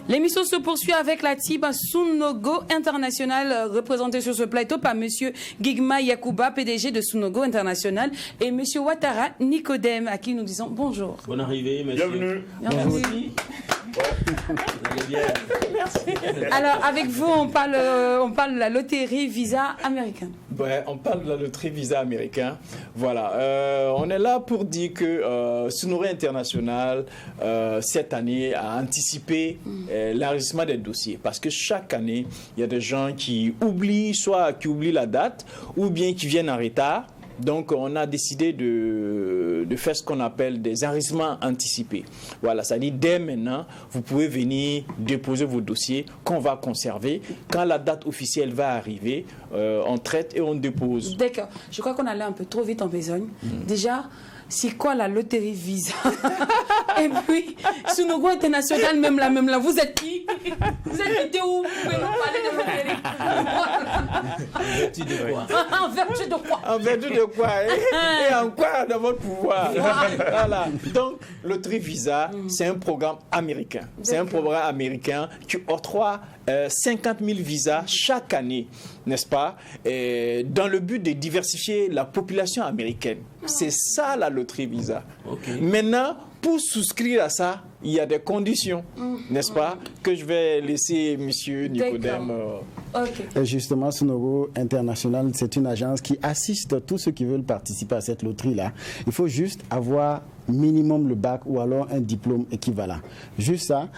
L'émission se poursuit avec la team Sunogo International, représentée sur ce plateau par Monsieur Gigma Yakuba, PDG de Sunogo International, et Monsieur Ouattara Nicodème, à qui nous disons bonjour. Bonne arrivée, monsieur. Bienvenue. Merci. Merci. Alors, avec vous, on parle de la loterie Visa américaine. Ouais, on parle de la loterie Visa américain. Voilà, on est là pour dire que Sunogo International, cette année, a anticipé l'enregistrement des dossiers. Parce que chaque année, il y a des gens qui oublient, soit qui oublient la date, ou bien qui viennent en retard. Donc, on a décidé de faire ce qu'on appelle des enregistrements anticipés. Voilà, ça dit dès maintenant, vous pouvez venir déposer vos dossiers qu'on va conserver. Quand la date officielle va arriver, on traite et on dépose. D'accord. Je crois qu'on allait un peu trop vite en besogne. Déjà, c'est quoi la loterie Visa? Et puis, Sunogo International, même là, vous êtes qui? Vous êtes où? Vous pouvez nous parler de loterie? En vertu de quoi? En vertu de quoi? En vertu de quoi? Et en quoi dans votre pouvoir? Voilà. Donc, loterie Visa, c'est un programme américain. C'est un programme américain qui octroie 50 000 visas chaque année, n'est-ce pas? Et dans le but de diversifier la population américaine. C'est ça la loterie Visa. Okay. Maintenant, pour souscrire à ça, il y a des conditions, n'est-ce pas? Que je vais laisser monsieur Nicodème. Okay. Justement, Sunogo International, c'est une agence qui assiste tous ceux qui veulent participer à cette loterie-là. Il faut juste avoir minimum le bac ou alors un diplôme équivalent. Juste ça,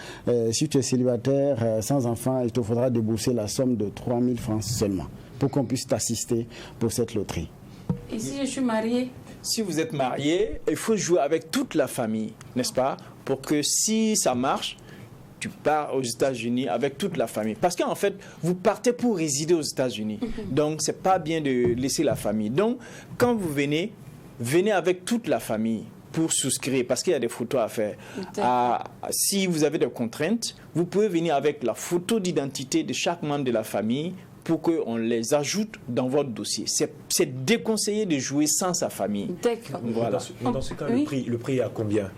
si tu es célibataire, sans enfant, il te faudra débourser la somme de 3 000 francs seulement pour qu'on puisse t'assister pour cette loterie. Et si je suis mariée? Si vous êtes marié, il faut jouer avec toute la famille, n'est-ce pas? Pour que si ça marche, tu pars aux États-Unis avec toute la famille. Parce qu'en fait, vous partez pour résider aux États-Unis. Donc, c'est pas bien de laisser la famille. Donc, quand vous venez avec toute la famille pour souscrire, parce qu'il y a des photos à faire. Si vous avez des contraintes, vous pouvez venir avec la photo d'identité de chaque membre de la famille pour qu'on les ajoute dans votre dossier. C'est déconseillé de jouer sans sa famille. D'accord. Voilà. Dans ce cas, Oui. le prix est à combien?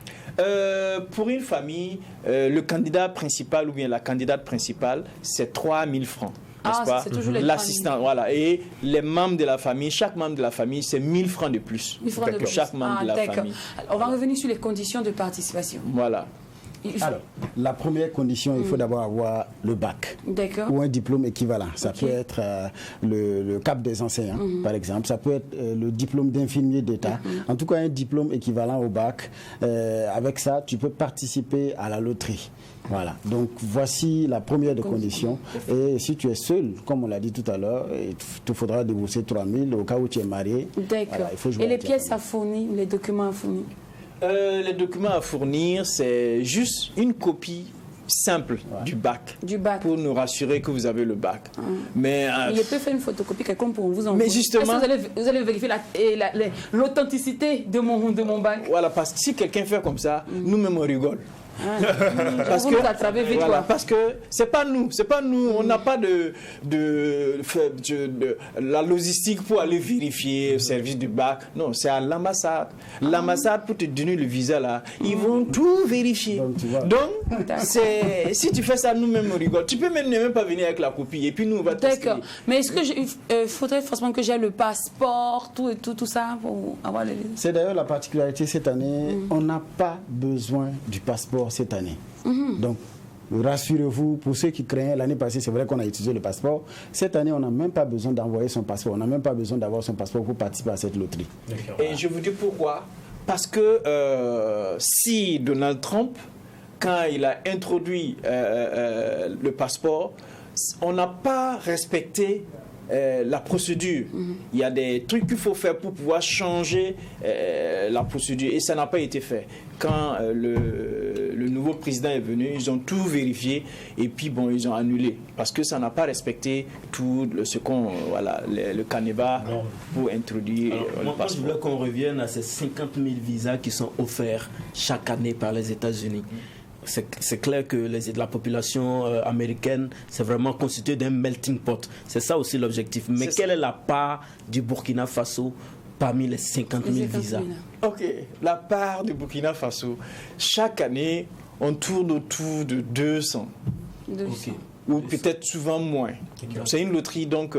Pour une famille, le candidat principal ou bien la candidate principale, c'est 3 000 francs. Ah, N'est-ce pas? c'est toujours les L'assistant, voilà. Et les membres de la famille, chaque membre de la famille, c'est 1 000 francs de plus. 1000 francs de plus. Chaque membre de la d'accord. famille. Alors, on va revenir sur les conditions de participation. Voilà. Alors, la première condition, il faut d'abord avoir le bac D'accord. ou un diplôme équivalent. Ça Ok. peut être le CAP des enseignants, par exemple. Ça peut être le diplôme d'infirmier d'État. En tout cas, un diplôme équivalent au bac. Avec ça, tu peux participer à la loterie. Voilà. Donc, voici la première des conditions. Et si tu es seul, comme on l'a dit tout à l'heure, il te faudra débourser 3 000 au cas où tu es marié. D'accord. Voilà, il faut jouer Et les avec la pièces famille. à fournir, les documents à fournir? Les documents à fournir, c'est juste une copie simple du bac. Du bac. Pour nous rassurer que vous avez le bac. Mais Il peut faire une photocopie, quelqu'un pour vous envoyer. Mais justement- Est-ce que vous allez vérifier l'authenticité de mon bac? voilà, parce que si quelqu'un fait comme ça, nous-mêmes on rigole. Vous nous attrapez vite, voilà, quoi. parce que c'est pas nous, on n'a pas de la logistique pour aller vérifier le service du bac. Non, c'est à l'ambassade. L'ambassade, pour te donner le visa là, ils vont tout vérifier. Donc, tu vois. Donc, si tu fais ça, nous-mêmes on rigole. Tu peux même ne même pas venir avec la copie et puis nous on va tester. D'accord. Mais est-ce que faudrait forcément que j'ai le passeport, tout ça pour avoir les... C'est d'ailleurs la particularité cette année, on n'a pas besoin du passeport cette année. Donc, rassurez-vous, pour ceux qui craignaient l'année passée, c'est vrai qu'on a utilisé le passeport. Cette année, on n'a même pas besoin d'envoyer son passeport. On n'a même pas besoin d'avoir son passeport pour participer à cette loterie. Et je vous dis pourquoi. Parce que si Donald Trump, quand il a introduit le passeport, on n'a pas respecté la procédure. Il y a des trucs qu'il faut faire pour pouvoir changer la procédure et ça n'a pas été fait. Quand le nouveau président est venu, ils ont tout vérifié et puis bon, ils ont annulé parce que ça n'a pas respecté tout le canevas pour introduire le Moi, je passeport. voulais qu'on revienne à ces 50 000 visas qui sont offerts chaque année par les États-Unis. C'est clair que la population américaine, c'est vraiment constitué d'un melting pot. C'est ça aussi l'objectif. Mais quelle est la part du Burkina Faso parmi les 50 000 visas? Ok, la part du Burkina Faso, chaque année, on tourne autour de 200. 200. Ou peut-être souvent moins. C'est une loterie, donc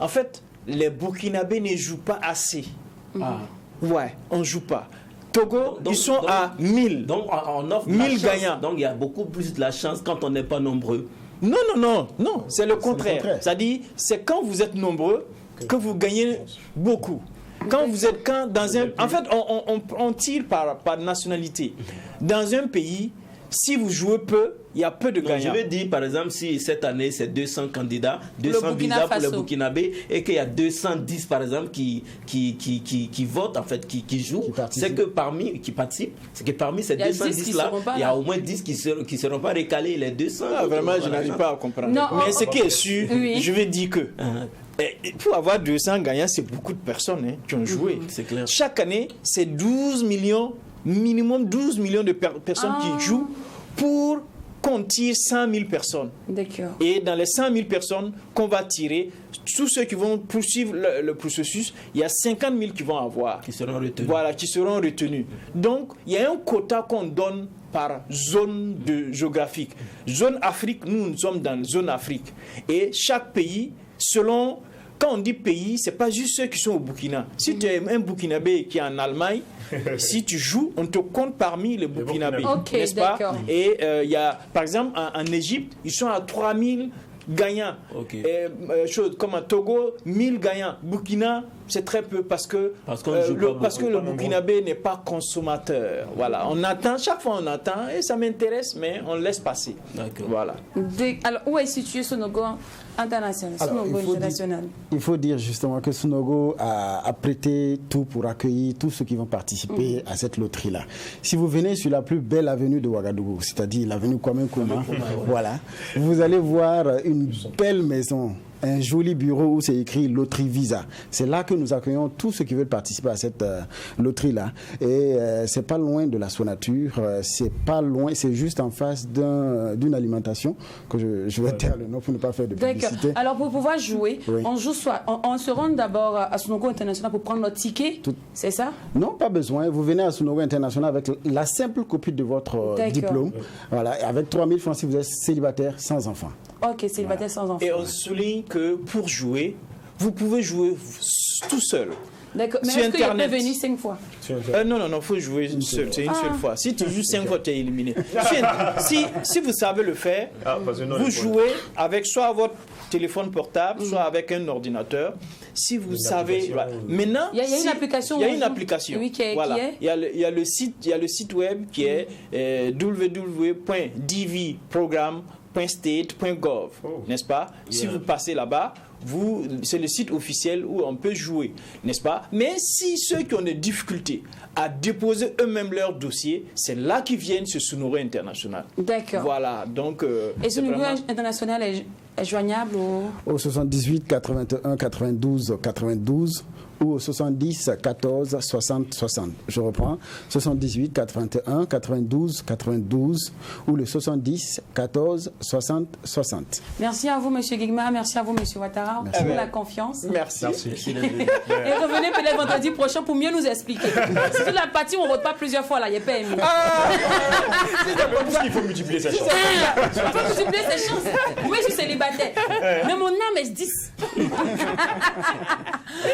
en fait, les Burkinabés ne jouent pas assez. Ah. Ouais, on ne joue pas. Togo, ils sont à 1000. Donc on offre 1000 gagnants. Donc il y a beaucoup plus de la chance quand on n'est pas nombreux. Non, c'est le contraire. C'est-à-dire, c'est quand vous êtes nombreux que vous gagnez beaucoup. En fait, on tire par nationalité. Dans un pays, si vous jouez peu, il y a peu de gagnants. Je veux dire, par exemple, si cette année, c'est 200 candidats, 200 visas pour les Burkinabés, et qu'il y a 210, par exemple, qui votent, en fait, qui jouent, c'est que parmi ces 210-là, il y a au moins 10 qui ne seront pas recalés, les 200. Vraiment, je n'arrive pas à comprendre. Non, mais ce qui est sûr, je vais dire que pour avoir 200 gagnants, c'est beaucoup de personnes qui ont joué. C'est clair. Chaque année, c'est 12 millions, minimum 12 millions de personnes qui jouent pour qu'on tire 100 000 personnes. D'accord. Et dans les 100 000 personnes qu'on va tirer, tous ceux qui vont poursuivre le processus, il y a 50 000 qui vont avoir. Qui seront retenus. Voilà, qui seront retenus. Donc, il y a un quota qu'on donne par zone géographique. Zone Afrique, nous sommes dans zone Afrique. Et chaque pays, selon... Quand on dit pays, ce n'est pas juste ceux qui sont au Burkina. Si tu es un Burkinabé qui est en Allemagne, si tu joues, on te compte parmi les Burkinabés. Okay, n'est-ce pas? Et il y a, par exemple, en Égypte, ils sont à 3000 gagnants. Okay. Comme à Togo, 1000 gagnants. Burkina, c'est très peu parce que le Burkinabé n'est pas consommateur. Voilà, on attend, chaque fois on attend, et ça m'intéresse, mais on laisse passer. Voilà. Alors, où est situé Sonogo international? Il faut dire justement que Sonogo a prêté tout pour accueillir tous ceux qui vont participer à cette loterie-là. Si vous venez sur la plus belle avenue de Ouagadougou, c'est-à-dire l'avenue Kwame Nkrumah, voilà, vous allez voir une belle maison, un joli bureau où c'est écrit Loterie Visa. C'est là que nous accueillons tous ceux qui veulent participer à cette loterie-là. Et c'est pas loin de la Sonature, c'est pas loin, c'est juste en face d'une alimentation que je vais taire le nom pour ne pas faire de publicité. D'accord. Alors pour pouvoir jouer, on joue soit on se rend d'abord à Sonogo International pour prendre notre ticket, c'est ça? Non, pas besoin. Vous venez à Sonogo International avec la simple copie de votre diplôme. Voilà, avec 3 000 francs si vous êtes célibataire sans enfant. Ok, célibataire sans enfant. Et on souligne que pour jouer, vous pouvez jouer tout seul. D'accord, mais est-ce qu'il peut venir 5 fois? Non, il faut jouer seul, c'est une seule fois. Si tu joues 5 fois, tu es éliminé. Si vous savez le faire, vous jouez avec soit votre téléphone portable, soit avec un ordinateur. Si vous savez... Maintenant, il y a une application. Il y a une application. Oui, Il y a le site web qui est www.dvprogram.state.gov, n'est-ce pas? Si vous passez là-bas, c'est le site officiel où on peut jouer, n'est-ce pas? Mais si ceux qui ont des difficultés à déposer eux-mêmes leur dossier, c'est là qu'ils viennent sur Sonogo International. D'accord. Voilà, donc... Et Sonogo International est joignable au 78 81 92 92 ou au 70 14 60 60. Je reprends, 78 81 92 92 ou le 70 14 60 60. Merci à vous, M. Guigma, merci à vous, M. Ouattara, pour la confiance. Merci. Et revenez peut-être vendredi prochain pour mieux nous expliquer. C'est toute la partie où on ne vote pas plusieurs fois, là, il n'y a pas aimé. Il faut multiplier sa chance. Il faut multiplier ses chances. Moi, je suis célibataire. Mais mon âme est 10.